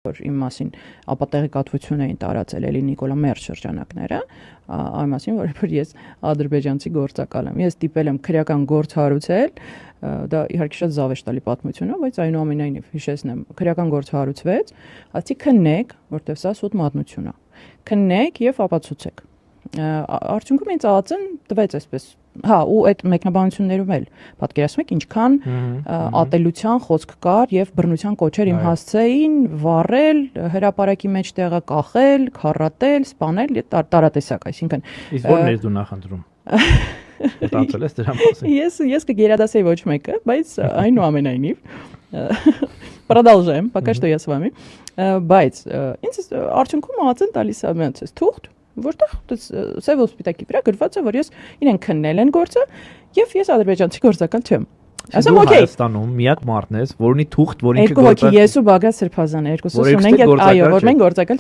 որ իմ մասին ապատեղեկատվություն էին տարածել էլի Նիկոլա Մերջ շրջանակները, այն մասին, որ ես ադրբեջանցի գործակալ եմ։ Ես դիպել եմ քրեական գործ հարուցել, դա իհարկե շատ զավեշտալի պատմություն է, բայց այնուամենայնիվ հիշեցնեմ, քրեական գործ հարուցվեց, ասի քննեք, որտեվ սա սուտ մատնություն է։ Քննեք եւ ապացուցեք։ Արդյունքում ինձ ԱԱԾ-ն տվեց այսպես, հա, ու այդ մեկնաբանություններում էլ պատկերացնում եք ինչքան ատելության խոսք կար եւ բռնության կոչեր իմ հասցեին վառել, հրապարակի մեջ տեղը կախել, քառատել, սպանել, տարատեսակ, այսինքն Իսկ ո՞րն ես դու նախընտրում։ Մտածել ես դրա մասին։ Ես կգերադասեի ոչ մեկը, բայց այնուամենայնիվ продолжаем, пока что я с вами, բայց ինձ արդյունքում ԱԱԾ-ն տալիս է մենց թուղթ, որտեղ սև սպիտակի վրա գրված է, որ ես իրեն քննել են գործը եւ ես ադրբեջանցի գործակալ չեմ։ Ասեմ օքեյ։ Հայաստանում միակ մարդն ես, որ ունի թուղթ, որ ինքը գործակալ։ Երկու հոգի ես ու Բագրատ Սրբազանը, երկուսս ունենք, այո, որ մենք գործակալ